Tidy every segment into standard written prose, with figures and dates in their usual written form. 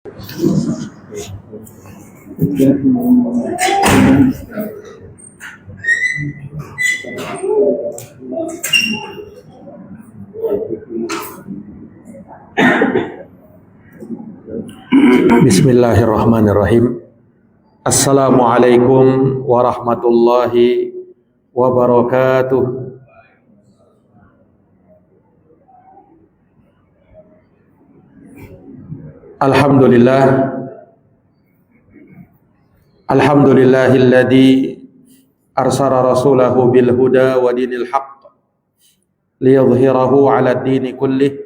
Bismillahirrahmanirrahim. Assalamualaikum warahmatullahi wabarakatuh. Alhamdulillahilladzi arsala rasulahu bil huda wa dinil haqq liyudhhirahu 'ala ad-dini kullih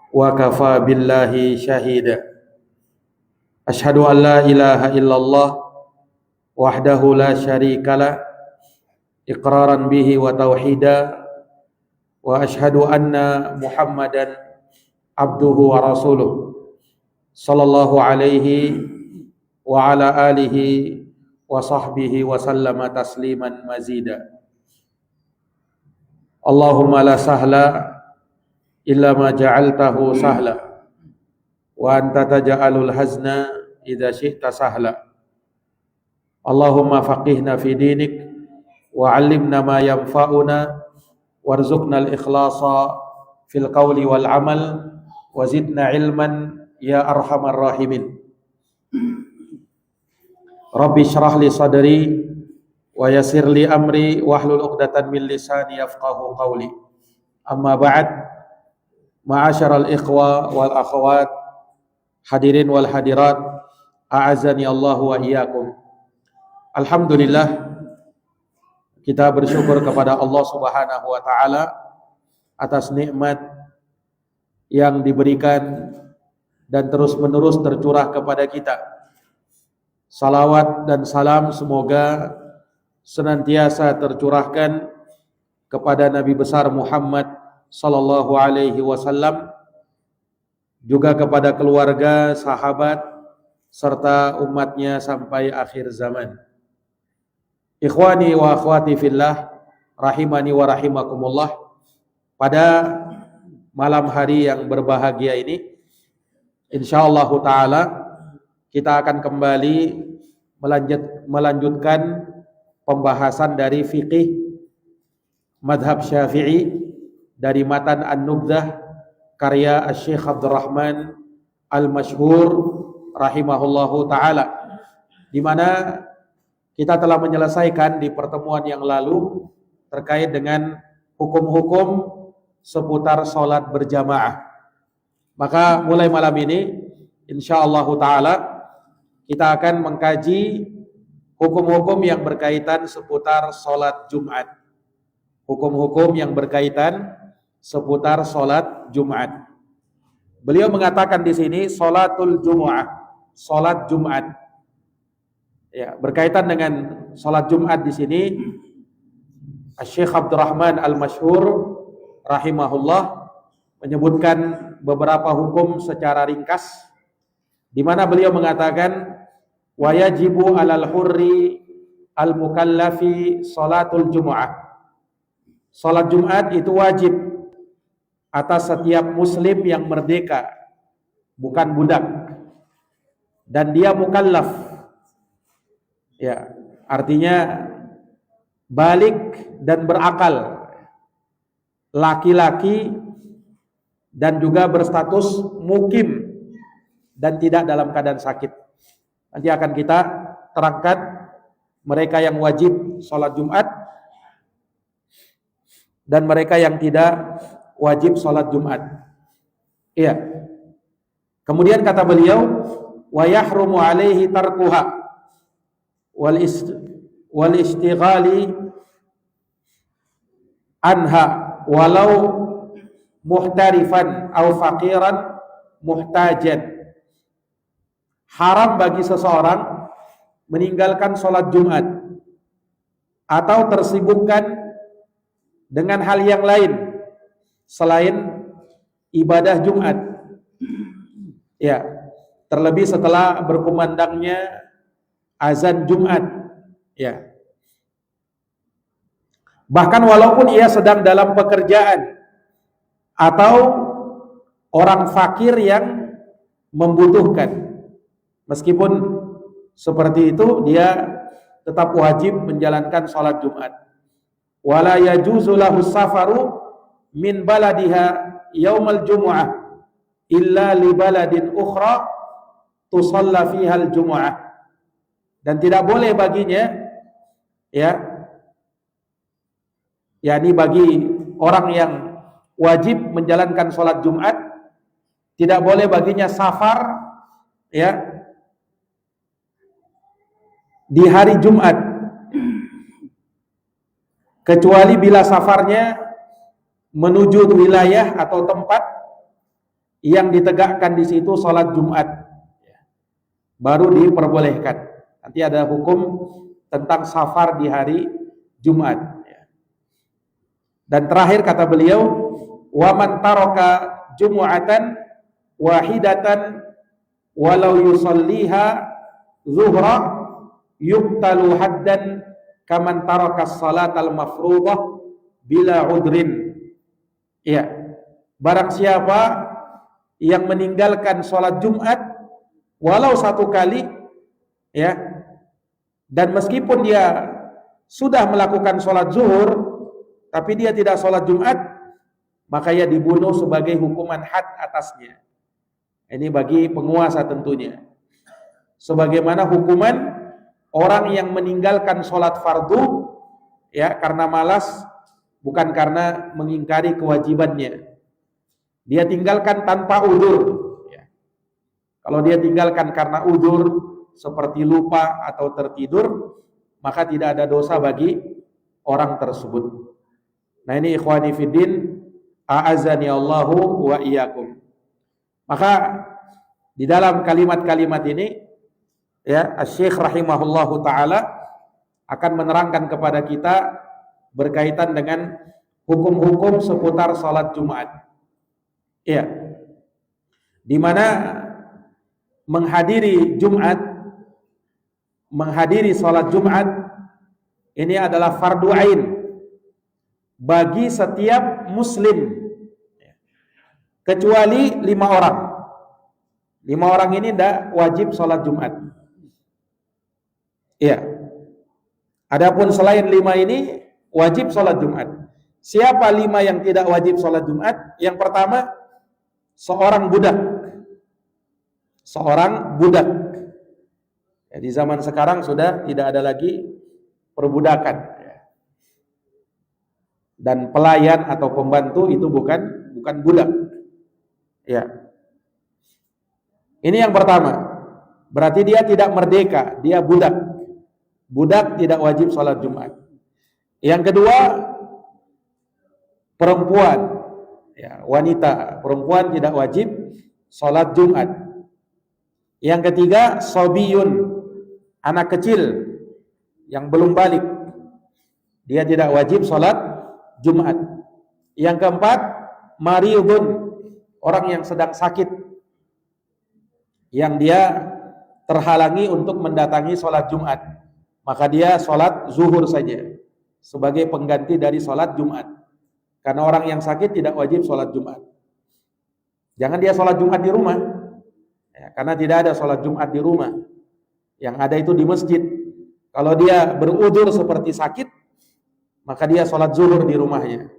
wa kafa billahi shahida. Asyhadu an la ilaha illallah wahdahu la syarikalah iqraran bihi wa tauhida wa asyhadu anna Muhammadan abduhu wa rasuluh sallallahu alaihi wa ala alihi wa sahbihi wa sallama tasliman mazida. Allahumma la sahla illa ma ja'altahu sahla wa anta taj'alul hazna idza syi'ta sahla. Allahumma faqihna fi dinik wa 'allimna ma yanfa'una warzuqna al-ikhlasa fil qawli wal 'amal wa zidna 'ilman ya arhamar rahimin. Rabbi shrah li sadri wa yassir li amri wahlul 'uqdatan min lisani yafqahu qawli. Amma ba'd, ma'asyaral ikhwa wal akhwat, hadirin wal hadirat, a'azani Allah wa iyyakum. Alhamdulillah, kita bersyukur kepada Allah Subhanahu wa taala atas nikmat yang diberikan dan terus-menerus tercurah kepada kita. Salawat dan salam semoga senantiasa tercurahkan kepada Nabi besar Muhammad sallallahu alaihi wasallam, juga kepada keluarga, sahabat, serta umatnya sampai akhir zaman. Ikhwani wa akhwati fillah, rahimani wa rahimakumullah. Pada malam hari yang berbahagia ini, insyaallah ta'ala kita akan kembali melanjutkan pembahasan dari fiqih madhab Syafi'i dari matan An-Nubdhah karya Syekh Abdurrahman Al-Masyhur rahimahullahu ta'ala, di mana kita telah menyelesaikan di pertemuan yang lalu terkait dengan hukum-hukum seputar sholat berjamaah. Maka mulai malam ini insyaallah ta'ala kita akan mengkaji hukum-hukum yang berkaitan seputar sholat Jumat. Hukum-hukum yang berkaitan seputar sholat Jumat. Beliau mengatakan di sini sholatul Jumu'ah, sholat Jumat. Ya, berkaitan dengan sholat Jumat di sini, Syekh Abdurrahman Al-Masyhur rahimahullah menyebutkan beberapa hukum secara ringkas, di mana beliau mengatakan wa yajibu 'alal hurri al-mukallafi sholatul Jumu'ah. Sholat Jumat itu wajib atas setiap muslim yang merdeka, bukan budak, dan dia mukallaf. Ya, artinya balik dan berakal, laki-laki dan juga berstatus mukim dan tidak dalam keadaan sakit. Nanti akan kita terangkan mereka yang wajib sholat Jumat dan mereka yang tidak wajib sholat Jumat. Iya. Kemudian kata beliau, wa yahrumu alaihi tarkuha wal istighali anha walau muhtarifan au faqiran muhtajan. Haram bagi seseorang meninggalkan sholat Jumat atau tersibukkan dengan hal yang lain selain ibadah Jumat. Ya, terlebih setelah berkumandangnya azan Jumat. Ya. Bahkan walaupun ia sedang dalam pekerjaan atau orang fakir yang membutuhkan. Meskipun seperti itu, dia tetap wajib menjalankan sholat Jumat. Wala yajuzu lahu safaru min baladiha yaumal jumu'ah illa li baladin ukhra tusalla fiha al-jumu'ah. Dan tidak boleh baginya, ya, yakni bagi orang yang wajib menjalankan sholat Jumat, tidak boleh baginya safar, ya, di hari Jumat, kecuali bila safarnya menuju wilayah atau tempat yang ditegakkan di situ sholat Jumat, baru diperbolehkan. Nanti ada hukum tentang safar di hari Jumat. Dan terakhir kata beliau, wa man taraka jumu'atan wahidatan walau yusalliha zuhra yuqtalu haddan kaman taraka salatal mafruḍah bila udrin. Ya, barang siapa yang meninggalkan sholat Jumat walau satu kali, ya, dan meskipun dia sudah melakukan sholat zuhur tapi dia tidak sholat Jumat, maka ia dibunuh sebagai hukuman had atasnya. Ini bagi penguasa tentunya. Sebagaimana hukuman orang yang meninggalkan sholat fardu, ya, karena malas, bukan karena mengingkari kewajibannya. Dia tinggalkan tanpa udzur. Ya. Kalau dia tinggalkan karena udzur seperti lupa atau tertidur, maka tidak ada dosa bagi orang tersebut. Nah, ini ikhwani fiddin, a'azani Allahu wa iyyakum. Maka di dalam kalimat-kalimat ini, ya, Asy-Syaikh rahimahullahu taala akan menerangkan kepada kita berkaitan dengan hukum-hukum seputar salat Jumat. Ya. Di mana menghadiri Jumat, menghadiri salat Jumat ini adalah fardu ain bagi setiap muslim, kecuali 5 orang. 5 orang ini tidak wajib sholat Jumat. Iya. Adapun selain 5 ini wajib sholat Jumat. Siapa 5 yang tidak wajib sholat Jumat? Yang pertama, seorang budak. Seorang budak. Ya, di zaman sekarang sudah tidak ada lagi perbudakan. Dan pelayan atau pembantu itu bukan budak. Ya. Ini yang pertama. Berarti dia tidak merdeka, dia budak. Budak tidak wajib sholat Jumat. Yang kedua, perempuan, ya, wanita, perempuan tidak wajib sholat Jumat. Yang ketiga, sobiyun, anak kecil yang belum balik, dia tidak wajib sholat Jumat. Yang keempat, mariudun, orang yang sedang sakit, yang dia terhalangi untuk mendatangi sholat Jumat, maka dia sholat zuhur saja sebagai pengganti dari sholat Jumat. Karena orang yang sakit tidak wajib sholat Jumat. Jangan dia sholat Jumat di rumah, ya, karena tidak ada sholat Jumat di rumah. Yang ada itu di masjid. Kalau dia berudzur seperti sakit, maka dia sholat zuhur di rumahnya.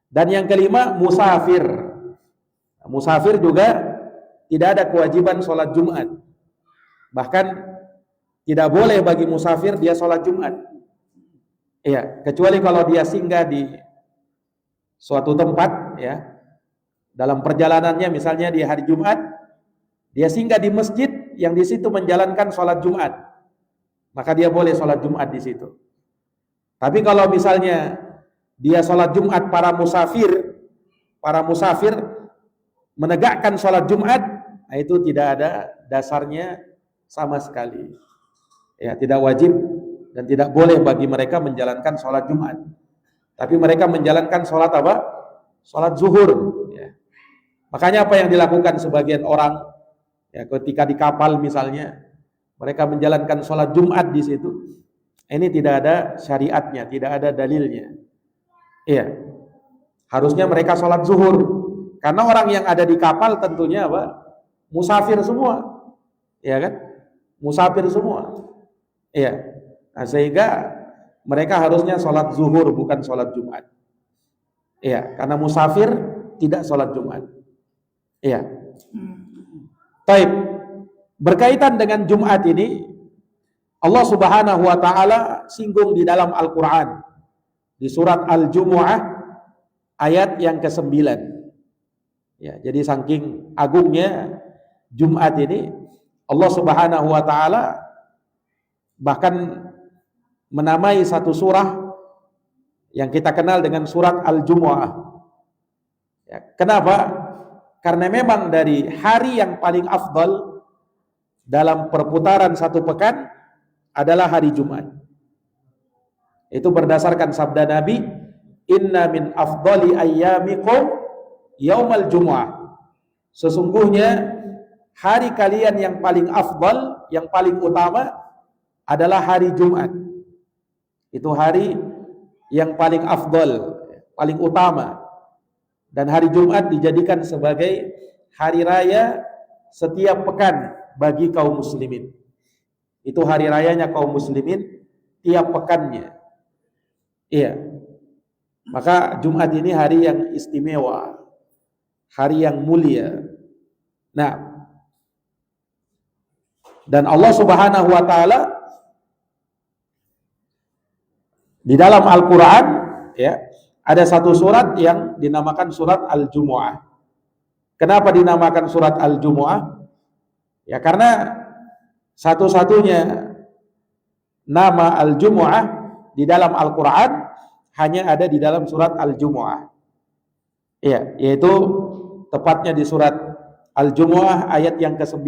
Dan yang kelima, musafir. Musafir juga tidak ada kewajiban sholat Jumat. Bahkan tidak boleh bagi musafir dia sholat Jumat. Iya, kecuali kalau dia singgah di suatu tempat, ya, dalam perjalanannya, misalnya di hari Jumat, dia singgah di masjid yang di situ menjalankan sholat Jumat, maka dia boleh sholat Jumat di situ. Tapi kalau misalnya dia sholat Jumat para musafir menegakkan sholat Jumat, nah itu tidak ada dasarnya sama sekali. Ya, tidak wajib dan tidak boleh bagi mereka menjalankan sholat Jumat. Tapi mereka menjalankan sholat apa? Sholat zuhur. Ya. Makanya apa yang dilakukan sebagian orang, ya, ketika di kapal misalnya, mereka menjalankan sholat Jumat di situ. Ini tidak ada syariatnya, tidak ada dalilnya. Iya. Harusnya mereka sholat zuhur. Karena orang yang ada di kapal tentunya apa? Musafir semua. ya kan? Musafir semua. Iya. Nah, sehingga mereka harusnya sholat zuhur bukan sholat Jumat. Iya, karena musafir tidak sholat Jumat. Iya. Baik. Berkaitan dengan Jumat ini, Allah Subhanahu wa taala singgung di dalam Al-Qur'an di surat Al-Jumu'ah ayat yang ke-9. Ya, jadi saking agungnya Jumat ini, Allah Subhanahu wa taala bahkan menamai satu surah yang kita kenal dengan surat Al-Jumu'ah. Ya, kenapa? Karena memang dari hari yang paling afdal dalam perputaran satu pekan adalah hari Jumat. Itu berdasarkan sabda Nabi, "Inna min afdali ayyamikum yaumal jumu'ah." Sesungguhnya hari kalian yang paling afdal, yang paling utama adalah hari Jumat. Itu hari yang paling afdal, paling utama. Dan hari Jumat dijadikan sebagai hari raya setiap pekan bagi kaum muslimin. Itu hari rayanya kaum muslimin tiap pekannya. Iya. Maka Jumat ini hari yang istimewa, hari yang mulia. Nah, dan Allah Subhanahu wa taala di dalam Al-Qur'an, ya, ada satu surat yang dinamakan surat Al-Jumu'ah. Kenapa dinamakan surat Al-Jumu'ah? Ya karena satu-satunya nama Al-Jumu'ah di dalam Al-Qur'an hanya ada di dalam surat Al-Jumu'ah. Ya, yaitu tepatnya di surat Al-Jumu'ah ayat yang ke-9.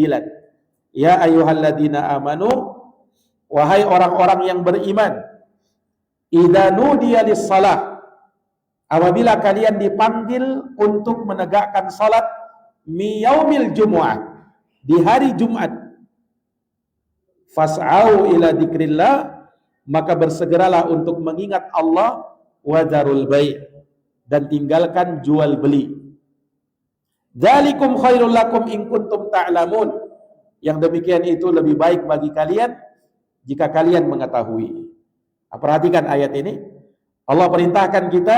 Ya ayyuhalladzina amanu, wahai orang-orang yang beriman, idza nudiya lis-shalah, apabila kalian dipanggil untuk menegakkan salat miyaumil jumu'ah, di hari Jumat, fas'au ila dzikrillah, maka bersegeralah untuk mengingat Allah, wa dzarul bai', dan tinggalkan jual beli. Dzalikum khairul lakum in kuntum ta'lamun, yang demikian itu lebih baik bagi kalian jika kalian mengetahui. Nah, perhatikan ayat ini. Allah perintahkan kita,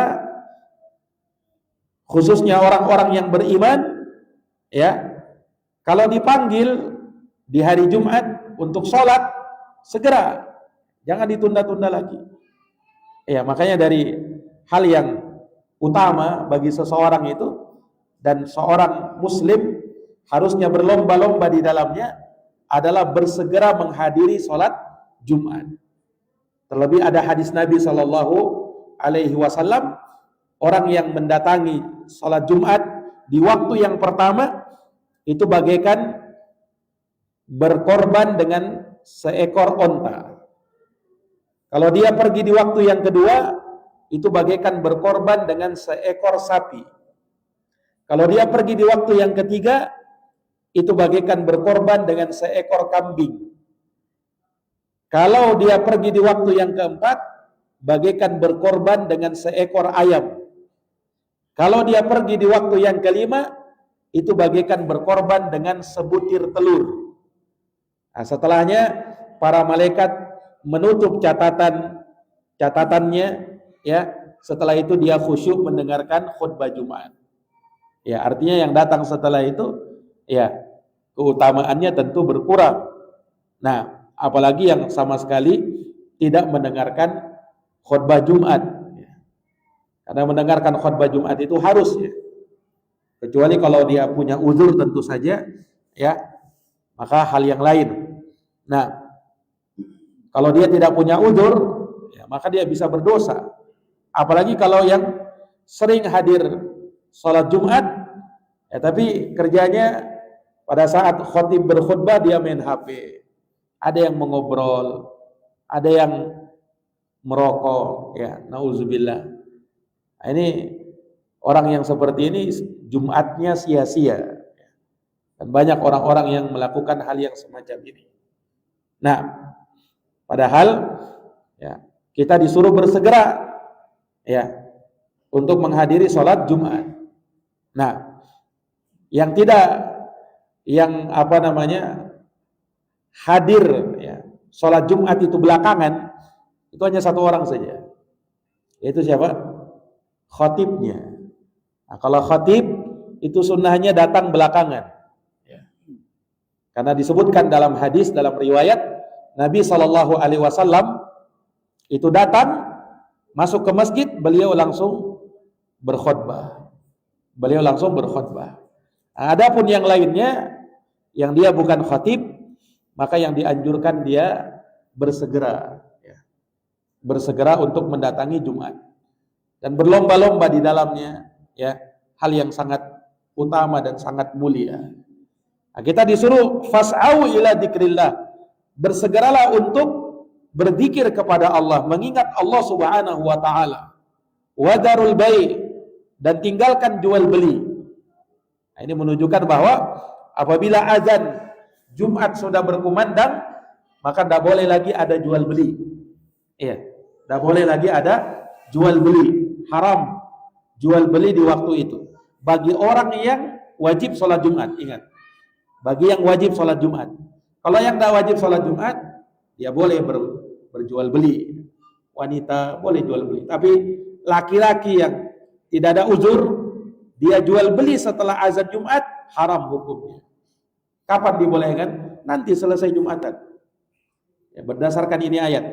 khususnya orang-orang yang beriman, ya, kalau dipanggil di hari Jumat untuk sholat, segera, jangan ditunda-tunda lagi. Ya, makanya dari hal yang utama bagi seseorang itu, dan seorang muslim harusnya berlomba-lomba di dalamnya, adalah bersegera menghadiri sholat Jumat. Terlebih ada hadis Nabi SAW, orang yang mendatangi sholat Jumat di waktu yang pertama itu bagaikan berkorban dengan seekor onta. Kalau dia pergi di waktu yang kedua, itu bagaikan berkorban dengan seekor sapi. Kalau dia pergi di waktu yang ketiga, itu bagaikan berkorban dengan seekor kambing. Kalau dia pergi di waktu yang keempat, bagaikan berkorban dengan seekor ayam. Kalau dia pergi di waktu yang kelima, itu bagaikan berkorban dengan sebutir telur. Nah, setelahnya para malaikat menutup catatannya, ya. Setelah itu dia khusyuk mendengarkan khutbah Jumat. Ya, artinya yang datang setelah itu, ya, keutamaannya tentu berkurang. Nah, apalagi yang sama sekali tidak mendengarkan khutbah Jumat. Karena mendengarkan khutbah Jumat itu harus, ya. Kecuali kalau dia punya uzur tentu saja, ya, maka hal yang lain. Nah, kalau dia tidak punya uzur, ya, maka dia bisa berdosa. Apalagi kalau yang sering hadir sholat Jumat, ya, tapi kerjanya pada saat khotib berkhutbah dia main HP. Ada yang mengobrol, ada yang merokok, ya, nauzubillah. Nah, ini orang yang seperti ini Jumatnya sia-sia. Dan banyak orang-orang yang melakukan hal yang semacam ini. Nah, padahal, ya, kita disuruh bersegera, ya, untuk menghadiri sholat Jumat. Nah, yang hadir ya, sholat Jumat itu belakangan, itu hanya satu orang saja. Yaitu siapa? Khatibnya. Nah, kalau khatib itu sunnahnya datang belakangan. Ya. Karena disebutkan dalam hadis, dalam riwayat, Nabi SAW itu datang, masuk ke masjid, beliau langsung berkhutbah. Nah, adapun yang lainnya, yang dia bukan khatib, maka yang dianjurkan dia bersegera, ya. Bersegera untuk mendatangi Jumat dan berlomba-lomba di dalamnya, ya, hal yang sangat utama dan sangat mulia. Nah, kita disuruh fas'au ila dzikrillah, bersegeralah untuk berzikir kepada Allah, mengingat Allah Subhanahu wa taala. Wadarul bai', dan tinggalkan jual beli. Nah, ini menunjukkan bahwa apabila azan Jumat sudah berkumandang, maka tidak boleh lagi ada jual beli. Iya, tidak boleh lagi ada jual beli. Haram jual beli di waktu itu. Bagi orang yang wajib sholat Jumat, ingat. Bagi yang wajib sholat Jumat. Kalau yang tidak wajib sholat Jumat, dia boleh berjual beli. Wanita boleh jual beli. Tapi laki-laki yang tidak ada uzur, dia jual beli setelah azan Jumat, haram hukumnya. Kapan dibolehkan? Nanti selesai Jumatan. Ya, berdasarkan ini ayat.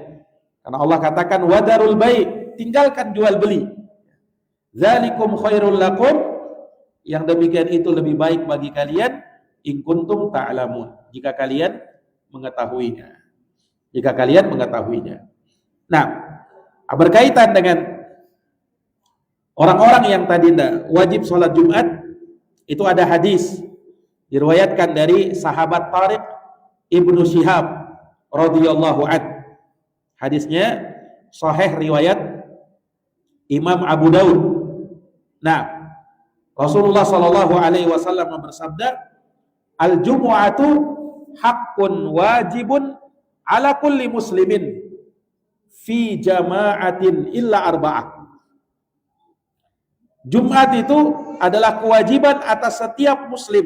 Karena Allah katakan wadarul bai', tinggalkan jual beli. Dzalikum khairul lakum, yang demikian itu lebih baik bagi kalian, in kuntum ta'lamun, jika kalian mengetahuinya. Nah, berkaitan dengan orang-orang yang tadi wajib sholat Jumat, itu ada hadis diriwayatkan dari sahabat Tariq Ibnu Syihab radhiyallahu an. Hadisnya sahih riwayat Imam Abu Daud. Nah, Rasulullah sallallahu alaihi wasallam bersabda, "Al-jumu'atu haqqun wajibun ala kulli muslimin fi jama'atin illa arba'ah." Jumat itu adalah kewajiban atas setiap muslim,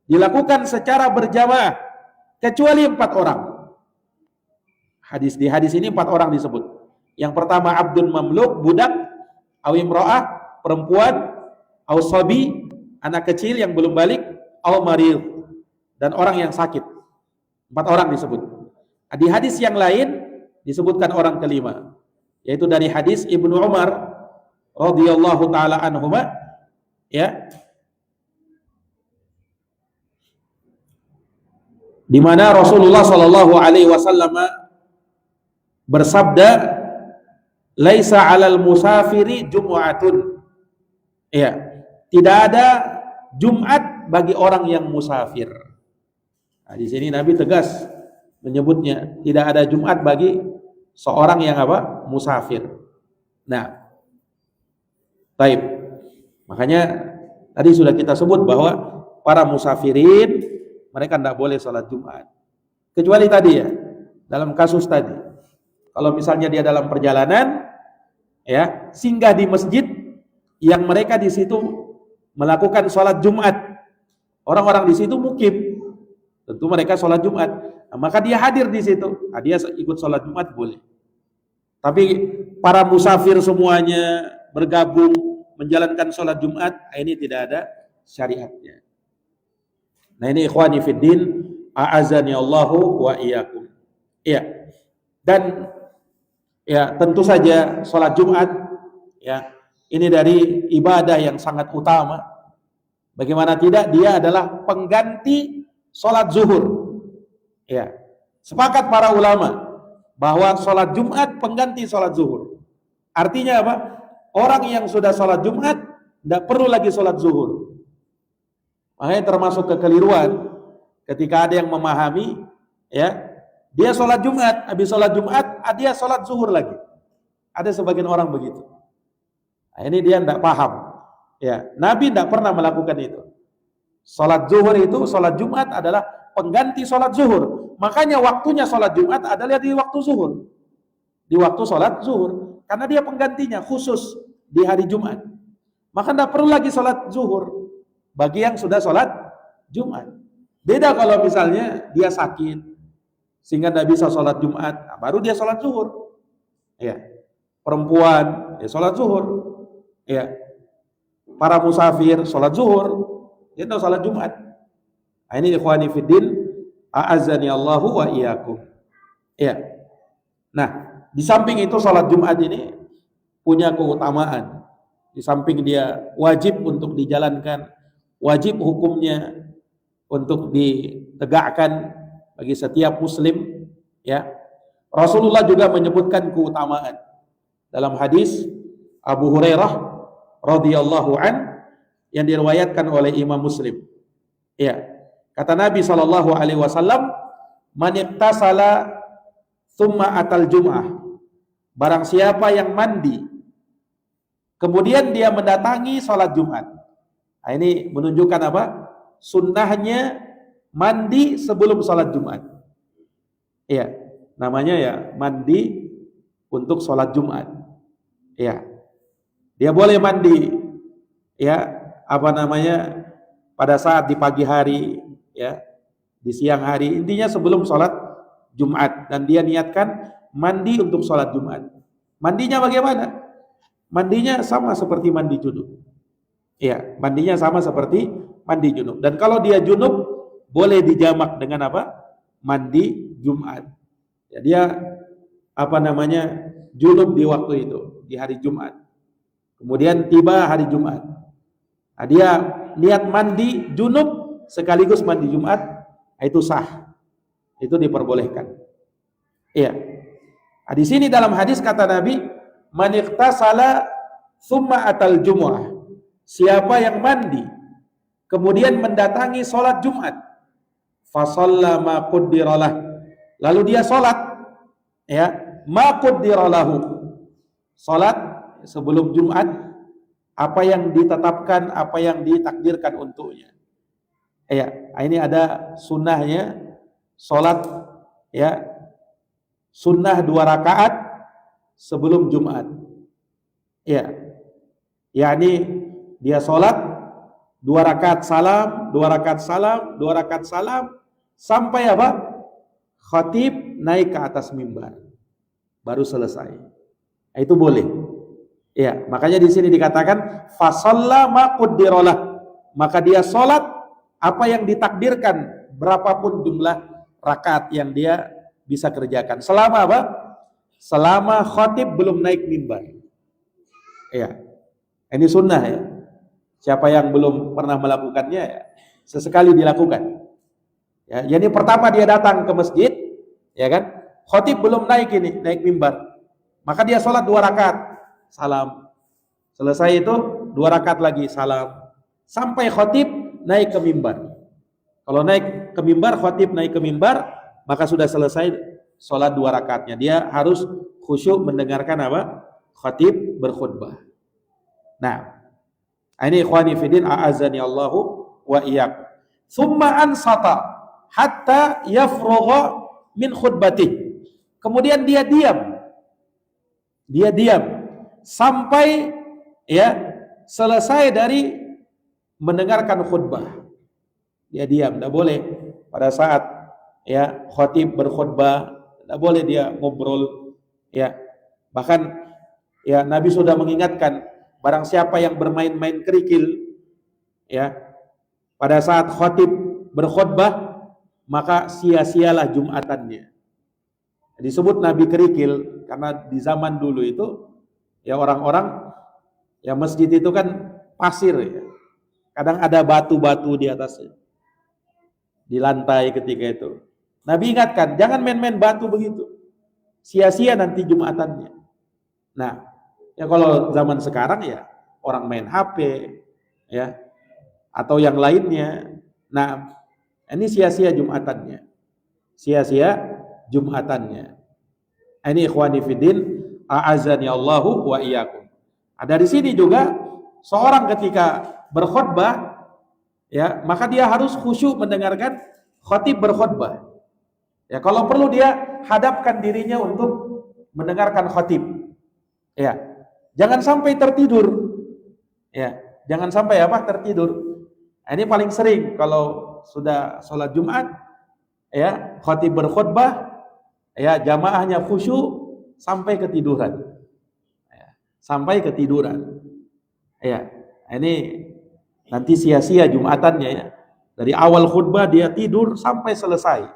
dilakukan secara berjamaah kecuali 4 orang. Di hadis ini 4 orang disebut. Yang pertama abdun mamluk, budak, aw imra'ah, perempuan, aw sabi, anak kecil yang belum balik, aw marid, dan orang yang sakit. 4 orang disebut. Di hadis yang lain disebutkan orang kelima, yaitu dari hadis Ibnu Umar radhiyallahu taala anhuma, ya, di mana Rasulullah sallallahu alaihi wasallam bersabda, laisa 'alal musafiri jumu'atun. Ya, tidak ada Jumat bagi orang yang musafir. Nah, di sini Nabi tegas menyebutnya, tidak ada Jumat bagi seorang yang apa? Musafir. Nah, baik. Makanya tadi sudah kita sebut bahwa para musafirin mereka tidak boleh sholat Jumat. Kecuali tadi ya, dalam kasus tadi. Kalau misalnya dia dalam perjalanan, ya, singgah di masjid yang mereka di situ melakukan sholat Jumat, orang-orang di situ mukim, tentu mereka sholat Jumat, nah, maka dia hadir di situ, nah, dia ikut sholat Jumat boleh. Tapi para musafir semuanya bergabung menjalankan sholat Jumat, ini tidak ada syariatnya. Nah, ini ikhwani fiddin, a'azani Allahu wa iyyakum. Iya. Dan ya, tentu saja sholat Jumat, ya, ini dari ibadah yang sangat utama. Bagaimana tidak, dia adalah pengganti sholat zuhur. Ya, sepakat para ulama bahwa sholat Jumat pengganti sholat zuhur. Artinya apa? Orang yang sudah sholat Jumat tidak perlu lagi sholat zuhur. Makanya termasuk kekeliruan ketika ada yang memahami, ya, dia sholat Jumat, habis sholat Jumat dia sholat zuhur lagi. Ada sebagian orang begitu. Nah, ini dia tidak paham. Ya, Nabi tidak pernah melakukan itu. Sholat zuhur itu, sholat Jumat adalah pengganti sholat zuhur. Makanya waktunya sholat Jumat adalah di waktu zuhur. Di waktu sholat zuhur. Karena dia penggantinya khusus di hari Jumat. Maka tidak perlu lagi sholat zuhur bagi yang sudah sholat Jumat. Beda kalau misalnya dia sakit, sehingga tidak bisa sholat Jumat, nah, baru dia sholat zuhur. Ya, perempuan ya sholat zuhur. Ya, para musafir sholat zuhur, dia tahu sholat Jumat. Nah, ini ikhwani fiddin, a'azzani Allahu wa iyyakum. Ya. Nah, di samping itu sholat Jumat ini punya keutamaan. Di samping dia wajib untuk dijalankan, wajib hukumnya untuk ditegakkan bagi setiap muslim, ya. Rasulullah juga menyebutkan keutamaan dalam hadis Abu Hurairah radhiyallahu an yang diriwayatkan oleh Imam Muslim. Ya. Kata Nabi sallallahu alaihi wasallam, "Man iktasala tsumma atal jum'ah." Barang siapa yang mandi kemudian dia mendatangi sholat Jumat. Nah, ini menunjukkan apa? Sunnahnya mandi sebelum sholat Jumat. Iya, namanya ya mandi untuk sholat Jumat. Iya, dia boleh mandi, ya apa namanya pada saat di pagi hari, ya di siang hari. Intinya sebelum sholat Jumat, dan dia niatkan mandi untuk sholat Jumat. Mandinya bagaimana? Mandinya sama seperti mandi junub. Iya, mandinya sama seperti mandi junub. Dan kalau dia junub, boleh dijamak dengan apa? Mandi Jumat. Ya, dia apa namanya? Junub di waktu itu, di hari Jumat. Kemudian tiba hari Jumat. Nah, dia niat mandi junub sekaligus mandi Jumat, itu sah. Itu diperbolehkan. Iya. Nah, di sini dalam hadis kata Nabi, "Man ightasala tsumma atal jumu'ah." Siapa yang mandi kemudian mendatangi sholat Jumat, fa shalla ma qaddiralah. Lalu dia sholat, ya, ma qaddiralahu. Sholat sebelum Jumat apa yang ditetapkan, apa yang ditakdirkan untuknya. Ya, ini ada sunnahnya sholat, ya, sunnah 2 rakaat sebelum Jumat. Ya, yakni dia sholat 2 rakaat salam, 2 rakaat salam, 2 rakaat salam, sampai apa? Khatib naik ke atas mimbar, baru selesai. Itu boleh. Ya, makanya di sini dikatakan fasalla ma qaddiralah. Maka dia sholat apa yang ditakdirkan, berapapun jumlah rakaat yang dia bisa kerjakan. Selama apa? Selama khatib belum naik mimbar. Ya, ini sunnah ya. Siapa yang belum pernah melakukannya, ya, sesekali dilakukan. Ya, jadi pertama dia datang ke masjid, ya kan? Khatib belum naik naik mimbar. Maka dia sholat 2 rakaat, salam. Selesai itu 2 rakaat lagi, salam. Sampai khatib naik ke mimbar. Kalau naik ke mimbar, khatib naik ke mimbar, maka sudah selesai sholat 2 rakaatnya. Dia harus khusyuk mendengarkan apa? Khatib berkhutbah. Nah, ini ikhwani fiddin, a'azzani Allahu wa iyyakum. Tsumma ansata hatta yafrugha min khutbatih. Kemudian dia diam. Dia diam sampai ya selesai dari mendengarkan khutbah. Dia diam, tidak boleh pada saat ya khatib berkhutbah, tidak boleh dia ngobrol, ya. Bahkan ya Nabi sudah mengingatkan, barang siapa yang bermain-main kerikil, ya, pada saat khatib berkhutbah, maka sia-sialah Jumatannya. Disebut Nabi kerikil karena di zaman dulu itu ya orang-orang, ya masjid itu kan pasir ya. Kadang ada batu-batu di atasnya, di lantai ketika itu. Nabi ingatkan, jangan main-main batu begitu. Sia-sia nanti Jumatannya. Nah, ya kalau zaman sekarang ya orang main HP, ya, atau yang lainnya. Nah, ini sia-sia Jumatannya. Sia-sia Jumatannya. Ini ikhwani fiddin, a'azzani Allahu wa iyyakum. Dari sini juga seorang ketika berkhutbah, ya, maka dia harus khusyuk mendengarkan khatib berkhutbah. Ya, kalau perlu dia hadapkan dirinya untuk mendengarkan khatib. Ya, jangan sampai tertidur. Ya, jangan sampai apa? Tertidur. Nah, ini paling sering kalau sudah sholat Jumat, ya, khatib berkhutbah, Ya, jamaahnya khusyuk sampai ketiduran. Ya, sampai ketiduran. Ya, ini nanti sia-sia Jumatannya ya. Dari awal khutbah dia tidur sampai selesai.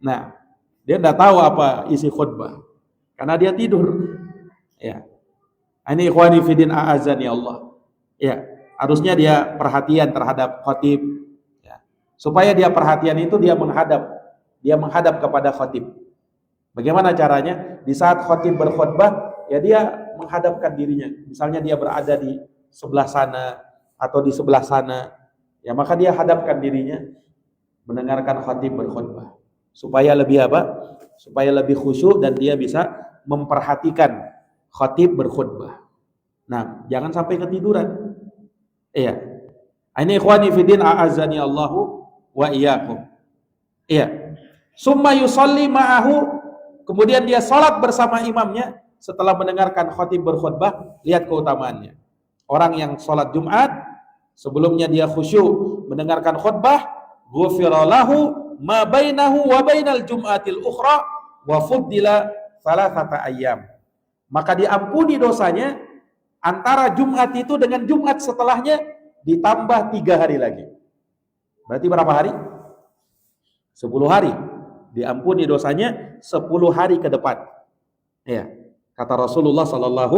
Nah, dia tidak tahu apa isi khutbah karena dia tidur. Ya. Ini ikhwani fidin a'azani Allah. Ya, harusnya dia perhatian terhadap khatib. Ya. Supaya dia perhatian itu dia menghadap kepada khatib. Bagaimana caranya? Di saat khatib berkhutbah, ya dia menghadapkan dirinya. Misalnya dia berada di sebelah sana atau di sebelah sana, ya maka dia hadapkan dirinya mendengarkan khatib berkhutbah. Supaya lebih apa? Supaya lebih khusyuk dan dia bisa memperhatikan khatib berkhutbah. Nah, jangan sampai ketiduran. Iya. Ini ikhwani fiddin a'azzani Allahu wa iyyakum. Iya. Summa yusalli ma'ahu, kemudian dia salat bersama imamnya setelah mendengarkan khatib berkhutbah. Lihat keutamaannya. Orang yang salat Jumat sebelumnya dia khusyuk mendengarkan khutbah, ghufira lahu ma bainahu wa bainal jum'atil ukhra wa fuddila thalathata ayyam. Maka diampuni dosanya antara Jumat itu dengan Jumat setelahnya ditambah 3 hari lagi. Berarti berapa hari? 10 hari. Diampuni dosanya 10 hari ke depan. Ya, kata Rasulullah sallallahu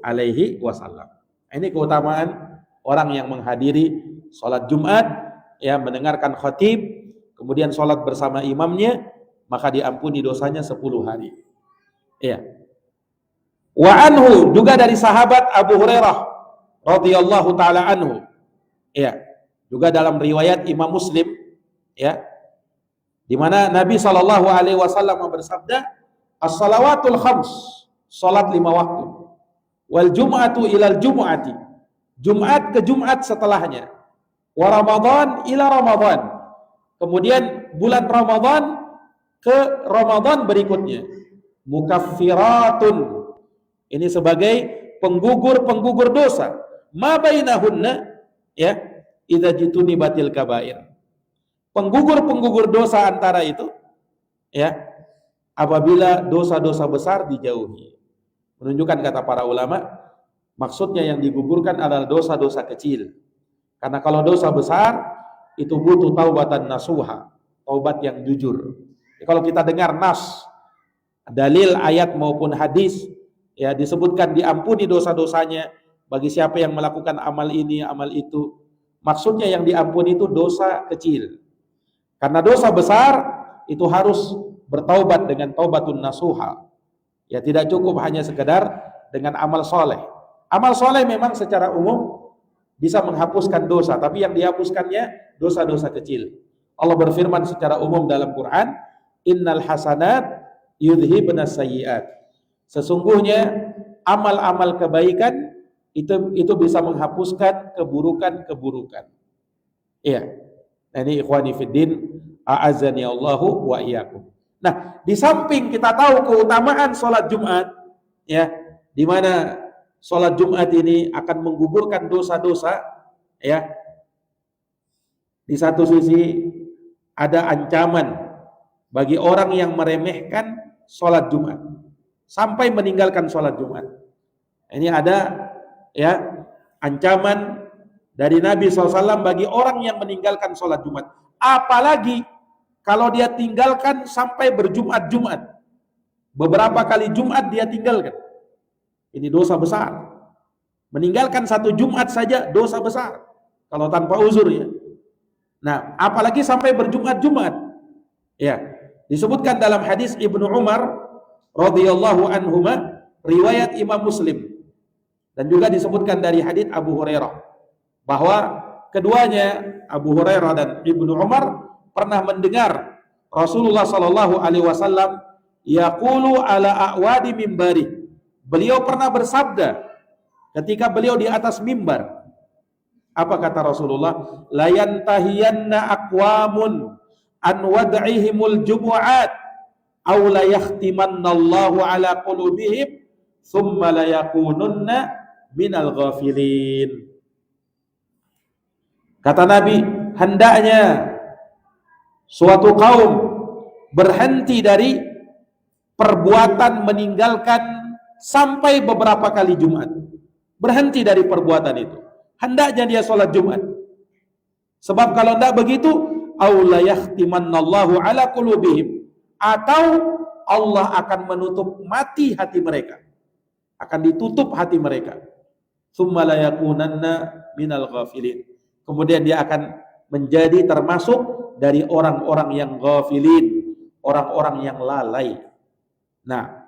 alaihi wasallam. Ini keutamaan orang yang menghadiri sholat Jumat, ya mendengarkan khatib, kemudian sholat bersama imamnya, maka diampuni dosanya 10 hari. Ya. Wa anhu, juga dari sahabat Abu Hurairah radhiyallahu taala anhu. Ya. Juga dalam riwayat Imam Muslim, ya. Di mana Nabi sallallahu alaihi wasallam bersabda, "As-salawatul khams," salat 5 waktu. Wal jum'atu ilal jum'ati, Jumat ke Jumat setelahnya. Wa Ramadan ila Ramadan, kemudian bulan Ramadan ke Ramadan berikutnya. Mukaffiratun, ini sebagai penggugur dosa. Ma bainahunna, ya, idza jitunibatil kabair. Penggugur dosa antara itu, ya, apabila dosa-dosa besar dijauhi. Menunjukkan, kata para ulama, maksudnya yang digugurkan adalah dosa-dosa kecil. Karena kalau dosa besar itu butuh taubatan nasuha, taubat yang jujur. Kalau kita dengar nas, dalil ayat maupun hadis, ya disebutkan diampuni dosa-dosanya bagi siapa yang melakukan amal ini, amal itu. Maksudnya yang diampuni itu dosa kecil. Karena dosa besar itu harus bertaubat dengan taubatun nasuha. Ya tidak cukup hanya sekedar dengan amal soleh. Amal soleh memang secara umum bisa menghapuskan dosa, tapi yang dihapuskannya dosa-dosa kecil. Allah berfirman secara umum dalam Quran, "Innal hasanat yudhibnas sayyi'at." Sesungguhnya amal-amal kebaikan itu bisa menghapuskan keburukan-keburukan. Iya. Nah, ini ikhwani fiddin, a'azzani Allahu wa iyyakum. Nah, di samping kita tahu keutamaan sholat Jumat, ya, di mana sholat Jumat ini akan menggugurkan dosa-dosa, ya. Di satu sisi ada ancaman bagi orang yang meremehkan sholat Jumat sampai meninggalkan sholat Jumat. Ini ada, ya, ancaman dari Nabi SAW bagi orang yang meninggalkan sholat Jumat. Apalagi kalau dia tinggalkan sampai berjumat-jumat, beberapa kali Jumat dia tinggalkan, ini dosa besar. Meninggalkan satu Jumat saja dosa besar kalau tanpa uzur, ya. Nah, apalagi sampai berjumat-jumat. Ya, disebutkan dalam hadis Ibnu Umar radhiyallahu anhuma, riwayat Imam Muslim, dan juga disebutkan dari hadis Abu Hurairah, bahwa keduanya, Abu Hurairah dan Ibnu Umar, pernah mendengar Rasulullah sallallahu alaihi wasallam yaqulu ala a'wadi mimbari. Beliau pernah bersabda ketika beliau di atas mimbar. Apa kata Rasulullah? La yantahiyanna aqwamun an wad'ihimul jumu'at aw la yahtimannallahu ala qulubihim thumma la yakununna minal ghafilin. Kata Nabi, hendaknya suatu kaum berhenti dari perbuatan meninggalkan sampai beberapa kali Jumat, berhenti dari perbuatan itu, hendaknya dia sholat Jumat. Sebab kalau tidak begitu, aula yahtimannallahu ala qulubihim, atau Allah akan menutup mati hati mereka, akan ditutup hati mereka. Tsumma la yakunanna minal ghafilin, kemudian dia akan menjadi termasuk dari orang-orang yang ghafilin, orang-orang yang lalai. Nah,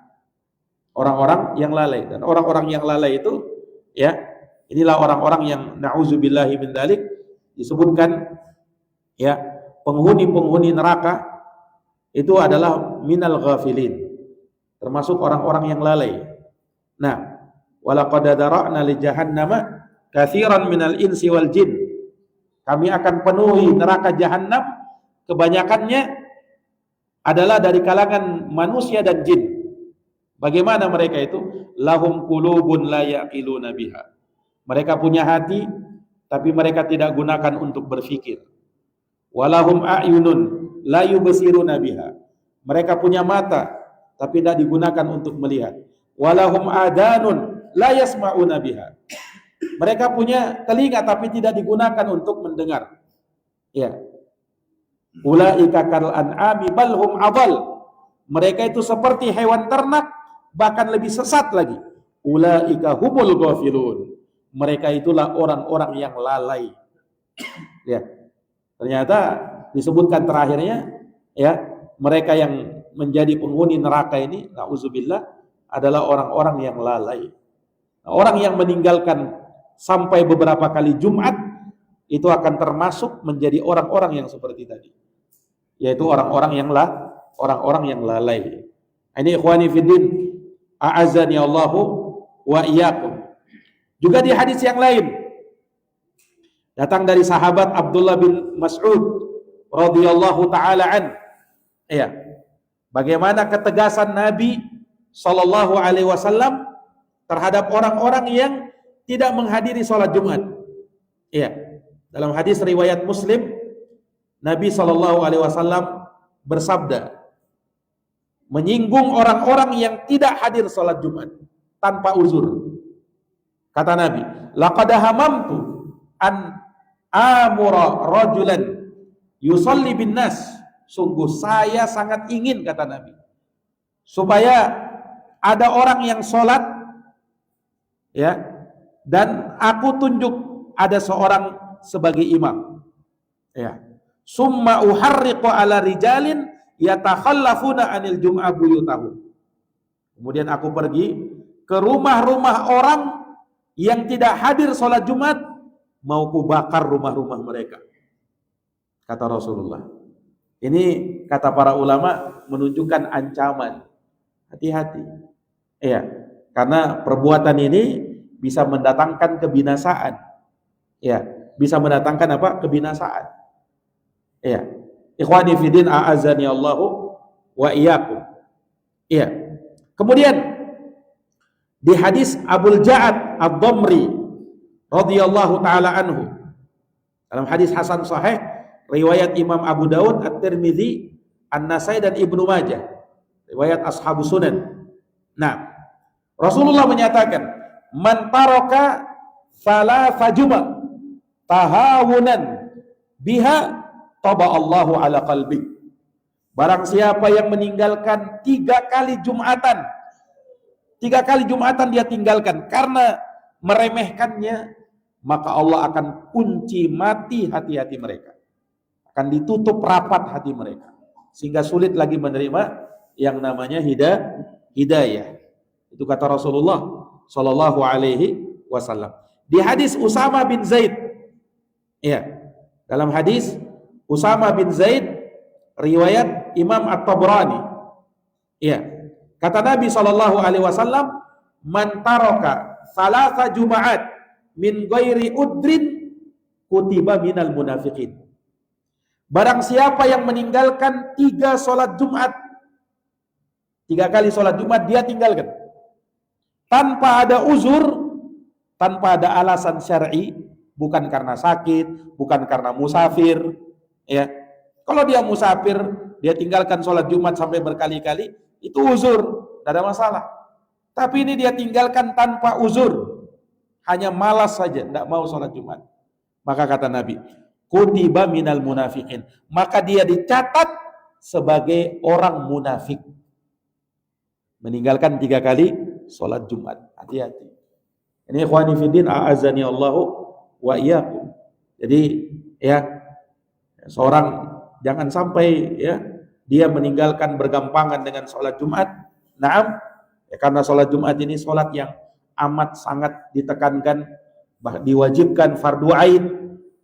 orang-orang yang lalai, dan orang-orang yang lalai itu, ya, inilah orang-orang yang na'udzubillahi min dzalik, disebutkan, ya, penghuni-penghuni neraka itu adalah minal ghafilin, termasuk orang-orang yang lalai. Nah, walaqad dara'na li jahannama katsiran minal insi wal jin, kami akan penuhi neraka jahanam, kebanyakannya adalah dari kalangan manusia dan jin. Bagaimana mereka itu? Lahum qulubun la yaqiluna biha, mereka punya hati tapi mereka tidak gunakan untuk berpikir. Walahum a'yunun la yubsiruna biha, mereka punya mata tapi tidak digunakan untuk melihat. Walahum adanun la yasma'una biha, mereka punya telinga tapi tidak digunakan untuk mendengar. Ya. Ulaika kal an'ami bal hum adall, mereka itu seperti hewan ternak, bahkan lebih sesat lagi. Ulaika humul ghafilun, mereka itulah orang-orang yang lalai. Ya. Ternyata disebutkan terakhirnya, ya, mereka yang menjadi penghuni neraka ini, na'udzubillah, adalah orang-orang yang lalai. Nah, orang yang meninggalkan sampai beberapa kali Jumat itu akan termasuk menjadi orang-orang yang seperti tadi, yaitu orang-orang yang lalai. Ini ikhwani fiddin, a'azzani Allahu wa iyyakum. Juga di hadis yang lain datang dari sahabat Abdullah bin Mas'ud radhiyallahu taala an, ya, bagaimana ketegasan Nabi sallallahu alaihi wasallam terhadap orang-orang yang tidak menghadiri sholat Jumat. Ya, dalam hadis riwayat Muslim, Nabi sallallahu alaihi wasallam bersabda, menyinggung orang-orang yang tidak hadir sholat Jumat tanpa uzur. Kata Nabi, laqad hamamtu an amura rajulan yusalli bin nas, sungguh saya sangat ingin, kata Nabi, supaya ada orang yang sholat, ya, dan aku tunjuk ada seorang sebagai imam, ya, summa uharriqu ala rijalin yatakhallafuna anil jum'ah buyutahum, kemudian aku pergi ke rumah-rumah orang yang tidak hadir sholat Jumat, mau kubakar rumah-rumah mereka, kata Rasulullah. Ini kata para ulama menunjukkan ancaman, hati-hati, ya, karena perbuatan ini bisa mendatangkan kebinasaan, ya, bisa mendatangkan apa? Kebinasaan. Ya, ikhwani fiddin, a'azzani Allahu wa iyyakum. Ya. Kemudian di hadis Abul Ja'ad Ad-Damri radhiyallahu taala anhu, dalam hadis hasan sahih riwayat Imam Abu Daud, At-Tirmidzi, An-Nasai dan Ibnu Majah, riwayat Ashabus Sunan. Nah, Rasulullah menyatakan, man taraka thalatha juma tahawunan biha taba Allahu ala qalbi. Barang siapa yang meninggalkan 3 kali Jumatan, 3 kali Jumatan dia tinggalkan karena meremehkannya, maka Allah akan kunci mati hati-hati mereka, akan ditutup rapat hati mereka, sehingga sulit lagi menerima yang namanya hidayah. Itu kata Rasulullah sallallahu alaihi wasallam. Di hadis Usama bin Zaid, ya, dalam hadis Usama bin Zaid riwayat Imam At-Tabrani, ya, kata Nabi sallallahu alaihi wasallam, man taraka salasa jumaat min ghairi udrin kutiba minal munafiqin. Barang siapa yang meninggalkan 3 sholat Jumat, 3 kali sholat Jumat dia tinggalkan tanpa ada uzur, tanpa ada alasan syar'i, bukan karena sakit, bukan karena musafir, ya. Kalau dia musafir, dia tinggalkan sholat Jumat sampai berkali-kali, itu uzur, tidak ada masalah. Tapi ini dia tinggalkan tanpa uzur, hanya malas saja, tidak mau sholat Jumat. Maka kata Nabi, kutiba minal munafiqin, maka dia dicatat sebagai orang munafik. Meninggalkan 3 kali sholat Jumat. Hati-hati. Ini ikhwani fiddin, a'azani Allahu wa iyyakum. Jadi ya, seorang jangan sampai ya dia meninggalkan bergampangan dengan sholat Jumat. Naam, ya, karena sholat Jumat ini sholat yang amat sangat ditekankan, diwajibkan fardu ain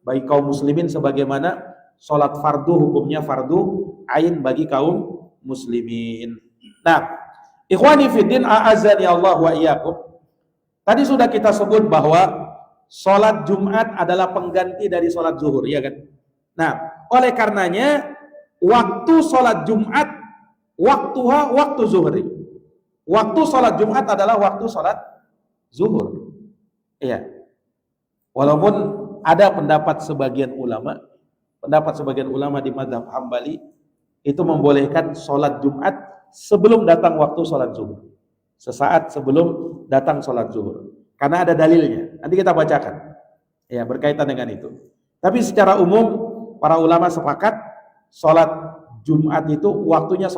bagi kaum muslimin, sebagaimana sholat fardu hukumnya fardu ain bagi kaum muslimin. Nah, ikhwani fiddin, a'azani Allah wa iyyakum. Tadi sudah kita sebut bahwa sholat Jumat adalah pengganti dari sholat zuhur, ya kan? Nah, oleh karenanya waktu sholat Jumat, waktu zuhri. Waktu sholat Jumat adalah waktu sholat zuhur. Iya. Walaupun ada pendapat sebagian ulama di mazhab Hambali itu membolehkan sholat Jumat sebelum datang waktu sholat zuhur, sesaat sebelum datang sholat zuhur, karena ada dalilnya. Nanti kita bacakan ya berkaitan dengan itu. Tapi secara umum para ulama sepakat sholat Jumat itu waktunya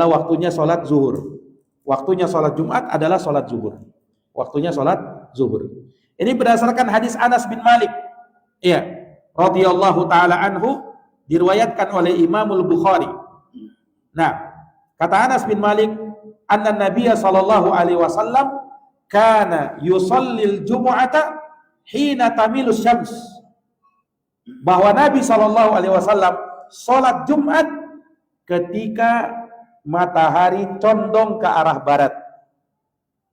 waktunya sholat zuhur. Waktunya sholat Jumat adalah sholat zuhur. Waktunya sholat zuhur. Ini berdasarkan hadis Anas bin Malik, ya, radhiyallahu taala anhu, diriwayatkan oleh Imamul Bukhari. Nah, kata Anas bin Malik, anna Nabiya sallallahu alaihi wasallam kana yusallil jumu'ata hina tamilus syams. Bahwa Nabi sallallahu alaihi wasallam salat Jumat ketika matahari condong ke arah barat.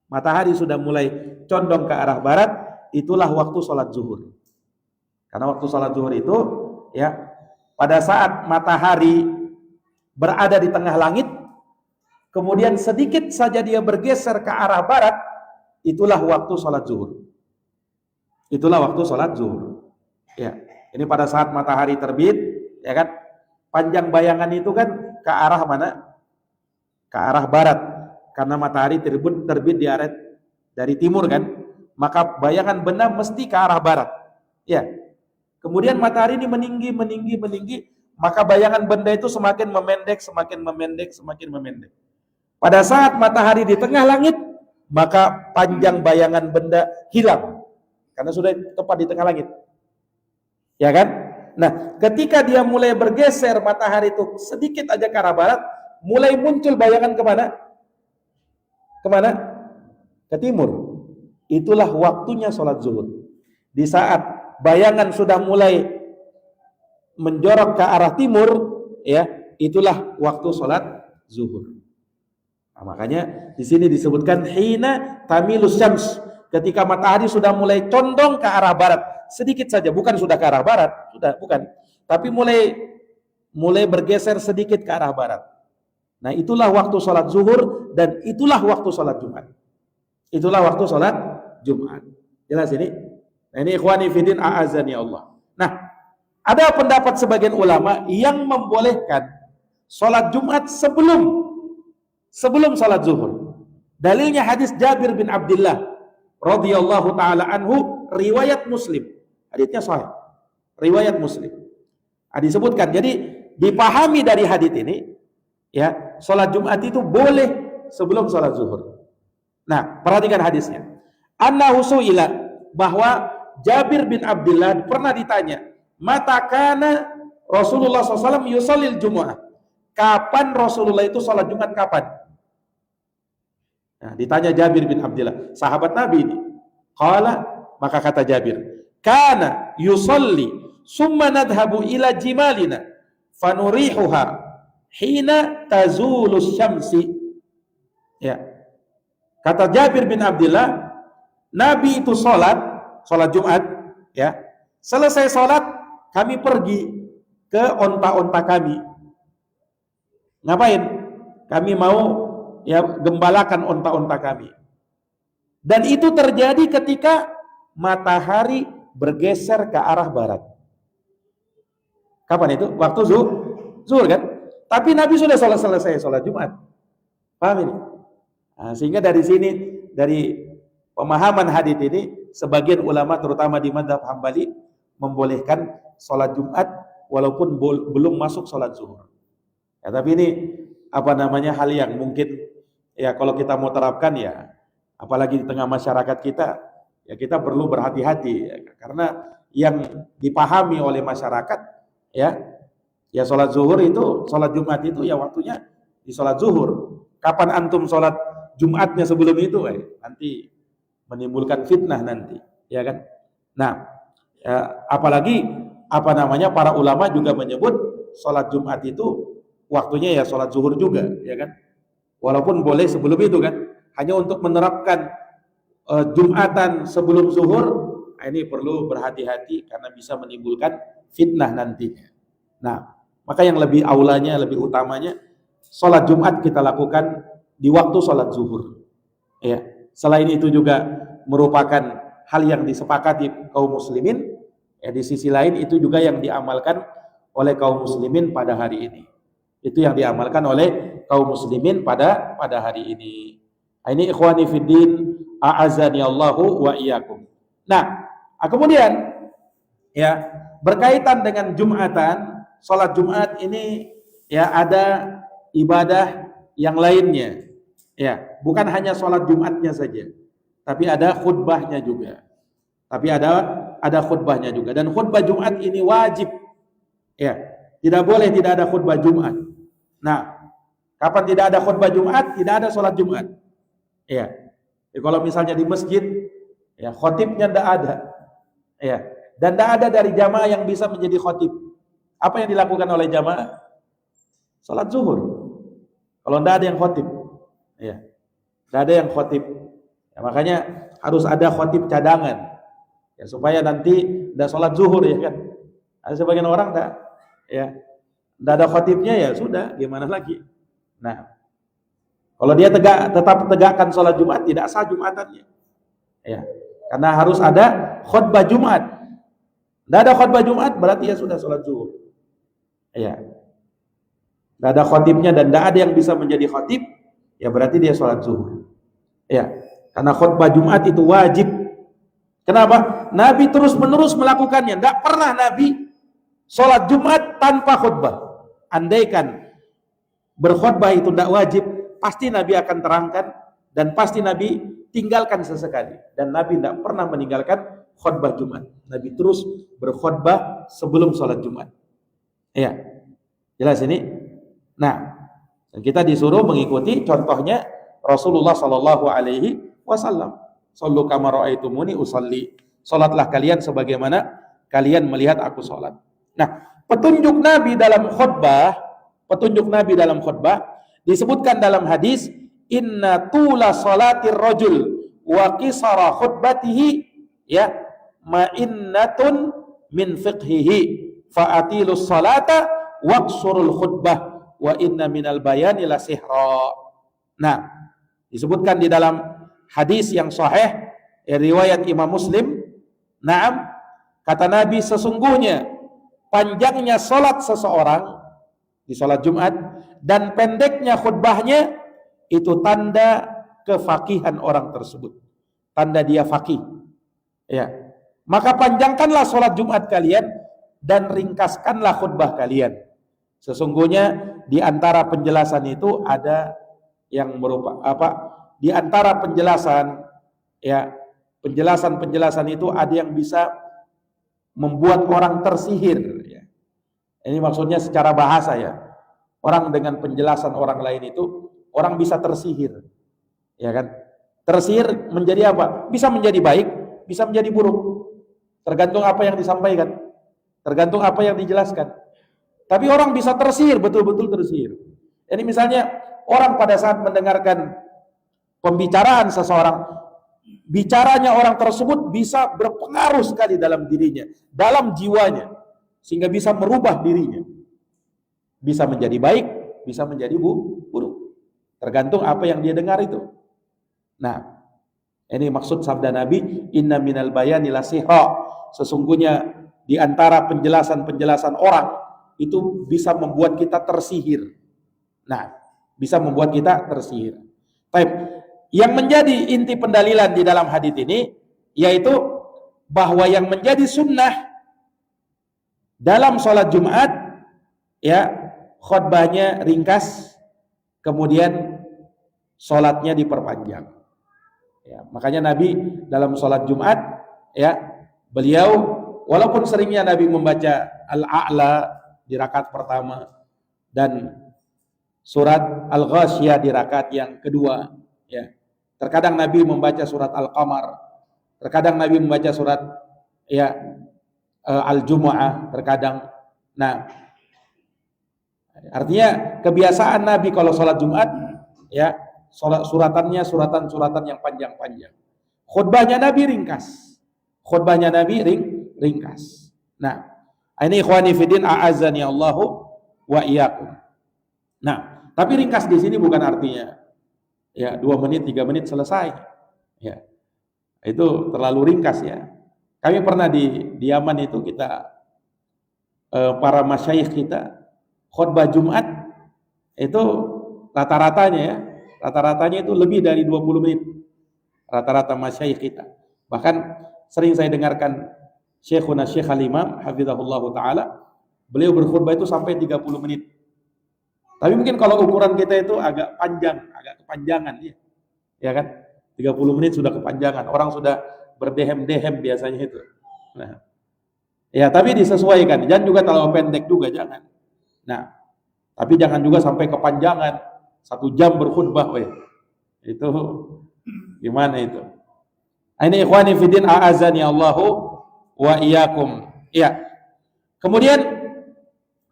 Matahari sudah mulai condong ke arah barat, itulah waktu salat zuhur. Karena waktu salat zuhur itu ya pada saat matahari berada di tengah langit, kemudian sedikit saja dia bergeser ke arah barat, itulah waktu sholat zuhur. Itulah waktu sholat zuhur. Ya, ini pada saat matahari terbit, ya kan? Panjang bayangan itu kan ke arah mana? Ke arah barat. Karena matahari terbit di arah dari timur kan, maka bayangan benda mesti ke arah barat. Ya. Kemudian matahari ini meninggi, maka bayangan benda itu semakin memendek. Pada saat matahari di tengah langit, maka panjang bayangan benda hilang karena sudah tepat di tengah langit. Ya kan? Nah, ketika dia mulai bergeser matahari itu sedikit aja ke arah barat, mulai muncul bayangan kemana? Ke timur. Itulah waktunya sholat zuhur. Di saat bayangan sudah mulai menjorok ke arah timur, ya, itulah waktu sholat zuhur. Nah, makanya di sini disebutkan hina tamilus syams, ketika matahari sudah mulai condong ke arah barat, sedikit saja, bukan sudah ke arah barat, bukan, tapi mulai bergeser sedikit ke arah barat. Nah, itulah waktu sholat zuhur dan itulah waktu sholat Jumat. Itulah waktu sholat Jumat. Jelas ini? Nah, ini ikhwani fiddin, a'azani Allah. Nah, ada pendapat sebagian ulama yang membolehkan sholat Jumat sebelum sholat zuhur. Dalilnya hadis Jabir bin Abdullah radhiyallahu taala anhu, riwayat Muslim. Hadisnya sahih. Riwayat Muslim. Disebutkan, jadi dipahami dari hadis ini, ya, sholat Jumat itu boleh sebelum sholat zuhur. Nah, perhatikan hadisnya. Annahu su'ila, bahwa Jabir bin Abdullah pernah ditanya, mata kana Rasulullah SAW yusallil Jumu'ah. Kapan Rasulullah itu sholat Jumat, kapan? Nah, ditanya Jabir bin Abdullah, sahabat Nabi ini. Qala, maka kata Jabir, kana yusalli summa nadhabu ila jimalina fanurihuha hina tazulus syamsi. Ya. Kata Jabir bin Abdullah, Nabi itu sholat Jumat, ya. Selesai sholat, kami pergi ke onta-onta kami. Ngapain? Kami mau ya gembalakan onta-onta kami. Dan itu terjadi ketika matahari bergeser ke arah barat. Kapan itu? Waktu zuhur kan? Tapi Nabi sudah selesai sholat Jumat. Paham ini? Nah, sehingga dari sini, dari pemahaman hadits ini, sebagian ulama terutama di mazhab Hambali membolehkan sholat Jumat walaupun belum masuk sholat zuhur. Ya, tapi ini hal yang mungkin ya kalau kita mau terapkan ya, apalagi di tengah masyarakat kita, ya kita perlu berhati-hati ya, karena yang dipahami oleh masyarakat ya sholat zuhur itu, sholat Jumat itu ya waktunya di sholat zuhur. Kapan antum sholat Jumatnya sebelum itu nanti menimbulkan fitnah nanti, ya kan? Nah, ya, apalagi para ulama juga menyebut sholat Jumat itu waktunya ya sholat zuhur juga, ya kan? Walaupun boleh sebelum itu kan, hanya untuk menerapkan Jumatan sebelum zuhur, ini perlu berhati-hati karena bisa menimbulkan fitnah nantinya. Nah, maka yang lebih aulanya, lebih utamanya, sholat Jumat kita lakukan di waktu sholat zuhur. Ya, selain itu juga merupakan hal yang disepakati kaum muslimin. Ya, di sisi lain itu juga yang diamalkan oleh kaum muslimin pada hari ini. Itu yang diamalkan oleh kaum muslimin pada hari ini. Ini ikhwani fiddin, a'azani Allahu wa iyyakum. Nah, kemudian ya berkaitan dengan Jumatan, sholat Jumat ini ya ada ibadah yang lainnya. Ya, bukan hanya sholat Jumatnya saja, tapi ada khutbahnya juga. Ada khutbahnya juga, dan khutbah Jumat ini wajib. Ya, tidak boleh tidak ada khutbah Jumat. Nah, kapan tidak ada khutbah Jumat, tidak ada sholat Jumat. Ya, kalau misalnya di masjid, ya khotibnya tidak ada, ya, dan tidak ada dari jamaah yang bisa menjadi khotib. Apa yang dilakukan oleh jamaah? Sholat zuhur. Kalau tidak ada yang khotib, ya, tidak ada yang khotib. Ya, makanya harus ada khotib cadangan, ya, supaya nanti tidak sholat zuhur, ya kan? Ada sebagian orang tidak ada khotibnya, ya sudah, gimana lagi? Nah, kalau dia tetap tegakkan sholat Jumat, tidak sah Jumatannya, ya, karena harus ada khutbah Jumat. Tidak ada khutbah Jumat, berarti ya sudah sholat zuhur, ya. Tidak ada khotibnya dan tidak ada yang bisa menjadi khotib, ya berarti dia sholat zuhur, ya. Karena khutbah Jumat itu wajib. Kenapa? Nabi terus menerus melakukannya. Tidak pernah Nabi sholat Jumat tanpa khutbah. Andaikan berkhutbah itu tidak wajib, pasti Nabi akan terangkan dan pasti Nabi tinggalkan sesekali. Dan Nabi tidak pernah meninggalkan khutbah Jumat. Nabi terus berkhutbah sebelum sholat Jumat. Ya, jelas ini. Nah, kita disuruh mengikuti contohnya Rasulullah Shallallahu Alaihi Wasallam. Sallu kama ra'aitumuni usalli. Salatlah kalian sebagaimana kalian melihat aku salat. Nah, petunjuk Nabi dalam khutbah disebutkan dalam hadis, inna tula salatir rajul wa qisara khutbatihi ya ma'innatun min fiqhihi fa'atilus salata waqsurul khutbah wa inna minal bayani la sihra. Nah, disebutkan di dalam hadis yang sahih riwayat Imam Muslim, na'am, kata Nabi, sesungguhnya panjangnya salat seseorang di salat Jumat dan pendeknya khutbahnya itu tanda kefakihan orang tersebut, tanda dia fakih. Ya, maka panjangkanlah salat Jumat kalian dan ringkaskanlah khutbah kalian. Sesungguhnya di antara penjelasan itu ada yang di antara penjelasan itu ada yang bisa membuat orang tersihir, ya. Ini maksudnya secara bahasa, ya. Orang dengan penjelasan orang lain itu orang bisa tersihir, ya kan? Tersihir menjadi apa? Bisa menjadi baik, bisa menjadi buruk. Tergantung apa yang disampaikan, tergantung apa yang dijelaskan. Tapi orang bisa tersihir, betul-betul tersihir. Ini misalnya orang pada saat mendengarkan pembicaraan seseorang, bicaranya orang tersebut bisa berpengaruh sekali dalam dirinya, dalam jiwanya, sehingga bisa merubah dirinya. Bisa menjadi baik, bisa menjadi buruk. Tergantung apa yang dia dengar itu. Nah, ini maksud sabda Nabi, inna minal bayani la sihra. Sesungguhnya di antara penjelasan-penjelasan orang itu bisa membuat kita tersihir. Nah, bisa membuat kita tersihir. Baik, yang menjadi inti pendalilan di dalam hadis ini yaitu bahwa yang menjadi sunnah dalam sholat Jumat ya khutbahnya ringkas, kemudian sholatnya diperpanjang. Ya, makanya Nabi dalam sholat Jumat ya beliau walaupun seringnya Nabi membaca Al-A'la di rakaat pertama dan surat Al-Ghasyiyah di rakaat yang kedua, ya. Terkadang Nabi membaca surat Al-Qamar, terkadang Nabi membaca surat ya Al-Jumu'ah, terkadang. Nah, artinya kebiasaan Nabi kalau sholat Jumat ya suratannya suratan yang panjang-panjang. Khutbahnya Nabi ringkas. Khutbahnya Nabi ringkas. Nah, ini ikhwani fiddin a'azzani Allahu wa iyyakum. Nah, tapi ringkas di sini bukan artinya ya 2 menit, 3 menit selesai. Ya. Itu terlalu ringkas ya. Kami pernah di Yaman itu kita para masyayikh kita khutbah Jumat itu rata-ratanya itu lebih dari 20 menit. Rata-rata masyayikh kita. Bahkan sering saya dengarkan Syekhuna Syekh Al-Imam hafizahullahu taala, beliau berkhutbah itu sampai 30 menit. Tapi mungkin kalau ukuran kita itu agak panjang, agak kepanjangan ya. Ya kan? 30 menit sudah kepanjangan. Orang sudah berdehem-dehem biasanya itu. Nah. Ya, tapi disesuaikan. Jangan juga terlalu pendek juga, jangan. Nah, tapi jangan juga sampai kepanjangan. 1 jam berkhutbah, weh. Itu gimana itu? Ini ikhwani fiddin a'azani Allahu wa iyyakum. Iya. Kemudian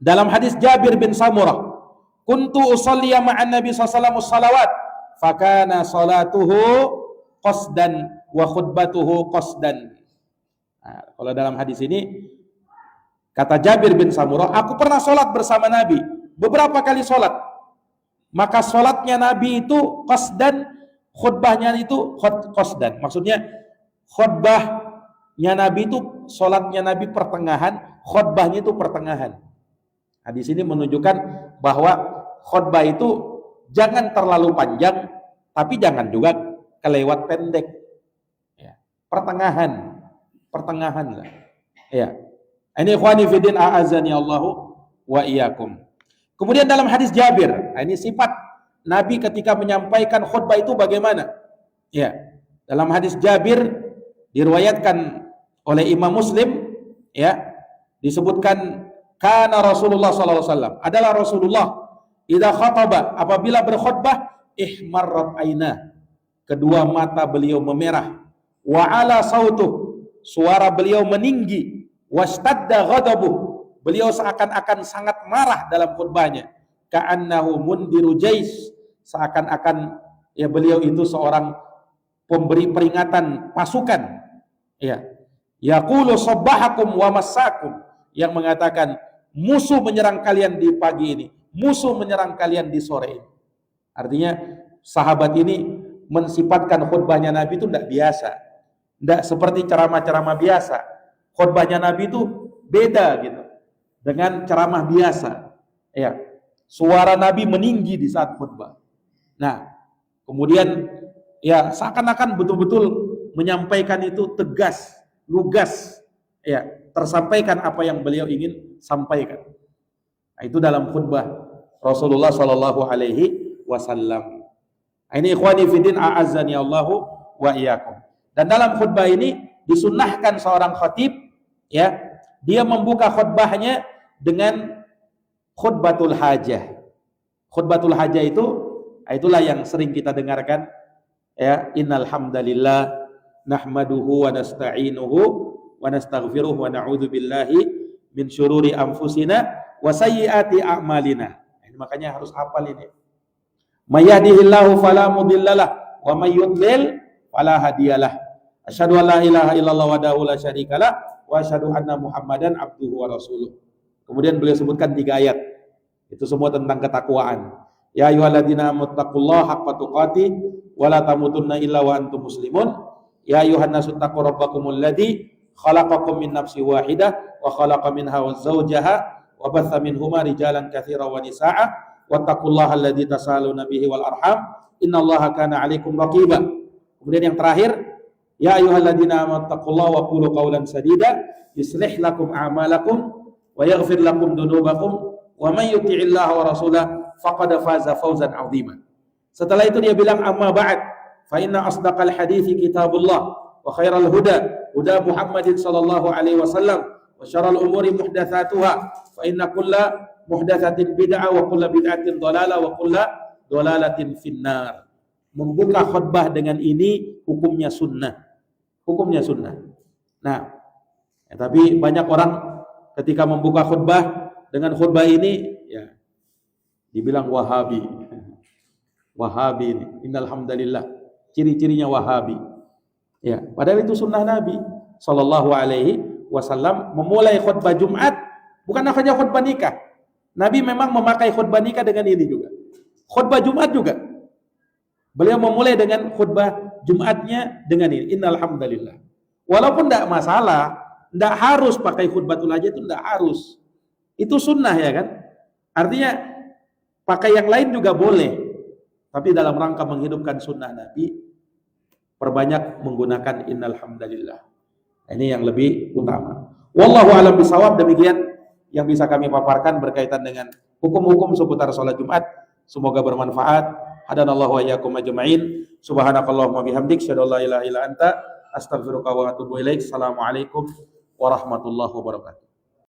dalam hadis Jabir bin Samurah, kuntu usalliya ma'an Nabi sallallahu alaihi wasallam fakana salatuhu qasdan wa khutbatuhu qasdan. Nah, kalau dalam hadis ini kata Jabir bin Samurah, aku pernah sholat bersama Nabi beberapa kali sholat, maka sholatnya Nabi itu qasdan, khutbahnya itu qasdan. Maksudnya khutbahnya Nabi itu, sholatnya Nabi pertengahan, khutbahnya itu pertengahan. Nah, di sini menunjukkan bahwa khutbah itu jangan terlalu panjang, tapi jangan juga kelewat pendek. Ya. Pertengahan lah. Ya. Ini ikhwani fiddin a'azani Allahu wa iyyakum. Kemudian dalam hadis Jabir, ini sifat Nabi ketika menyampaikan khutbah itu bagaimana? Ya. Dalam hadis Jabir diriwayatkan oleh Imam Muslim, ya, disebutkan kana Rasulullah sallallahu alaihi wasallam, adalah Rasulullah idza khataba, apabila berkhutbah, ihmarrat aina, kedua mata beliau memerah, wa ala sautuh, suara beliau meninggi, wastadda ghadabuh, beliau seakan-akan sangat marah dalam khutbahnya, ka'annahu mundiru jais, seakan-akan ya beliau itu seorang pemberi peringatan pasukan, ya, yaqulu sabbahakum wa massakum, yang mengatakan musuh menyerang kalian di pagi ini, musuh menyerang kalian di sore ini. Artinya sahabat ini mensifatkan khutbahnya Nabi itu tidak biasa, tidak seperti ceramah-ceramah biasa. Khutbahnya Nabi itu beda gitu dengan ceramah biasa. Ya, suara Nabi meninggi di saat khutbah. Nah, kemudian ya seakan-akan betul-betul menyampaikan itu tegas, lugas, ya, tersampaikan apa yang beliau ingin sampaikan. Nah, itu dalam khutbah Rasulullah sallallahu alaihi wasallam. Ini ikhwani fiddin a'azzani Allahu wa iyyakum. Dan dalam khutbah ini disunnahkan seorang khatib, ya, dia membuka khutbahnya dengan khutbatul hajah. Khutbatul hajah itu itulah yang sering kita dengarkan, ya, innal hamdalillah nahmaduhu wa nasta'inuhu wa nastaghfiruh wa na'udzu billahi min syururi anfusina wa sayyiati a'malina. Ini makanya harus hafal ini. May yahdihillahu fala mudhillalah wa may yudlil fala hadiyalah. Asyhadu an la ilaha illallah wahdahu la syarikalah wa asyhadu anna Muhammadan abduhu wa rasuluh. Kemudian beliau sebutkan 3 ayat. Itu semua tentang ketakwaan. Ya ayyuhalladzina amuttaqullaha haqqa tuqatih wa la tamutunna illa wa antum muslimun. Ya ayyuhan nasu taqu rabbakumul ladzi khalaqakum min nafsin wahidah wa khalaqa minha zawjaha wa batha minhuma rijalan katsiran wa nisaa'a wattaqullaha alladzi tasaaluna bihi wal arham innallaha kana 'alaikum raqiba. Kemudian yang terakhir, ya ayyuhalladzina amanu taqullaha wa qulu qawlan sadida yuslih lakum a'malakum wa yaghfir lakum dzunubakum wa may yuti'illaha wa rasulahu faqad faza fawzan 'azima. Setelah itu dia bilang amma ba'd fa inna asdaqal hadithi kitabullah wa khairal huda huda Muhammadin sallallahu alaihi wasallam wa syarrul umuri muhdatsatuha fa inna kulla muhdatsatin bid'ah wa kulla bid'atin dhalalah wa kulla dhalalatin finnar. Membuka khutbah dengan ini hukumnya sunnah. Hukumnya sunnah. Nah, tapi banyak orang ketika membuka khutbah dengan khutbah ini ya dibilang Wahabi. Wahabi ini, innal hamdalillah. Ciri-cirinya Wahabi. Ya, padahal itu sunnah Nabi sallallahu alaihi wasallam memulai khutbah Jumat bukan hanya khutbah nikah. Nabi memang memakai khutbah nikah dengan ini juga. Khutbah Jumat juga. Beliau memulai dengan khutbah Jumatnya dengan ini, innal hamdalillah. Walaupun tidak masalah, tidak harus pakai khutbatul hajah, itu tidak harus. Itu sunnah ya kan? Artinya pakai yang lain juga boleh. Tapi dalam rangka menghidupkan sunnah Nabi, perbanyak menggunakan innal hamdalillah. Ini yang lebih utama. Wallahu a'lam bishawab. Demikian yang bisa kami paparkan berkaitan dengan hukum-hukum seputar sholat Jumat. Semoga bermanfaat. Hadanallahu wa iyyakum ajma'in. Subhanakallahumma bihamdik, asyhadu an la ilaha illa anta, astaghfiruka wa atubu ilaik. Assalamualaikum warahmatullahi wabarakatuh.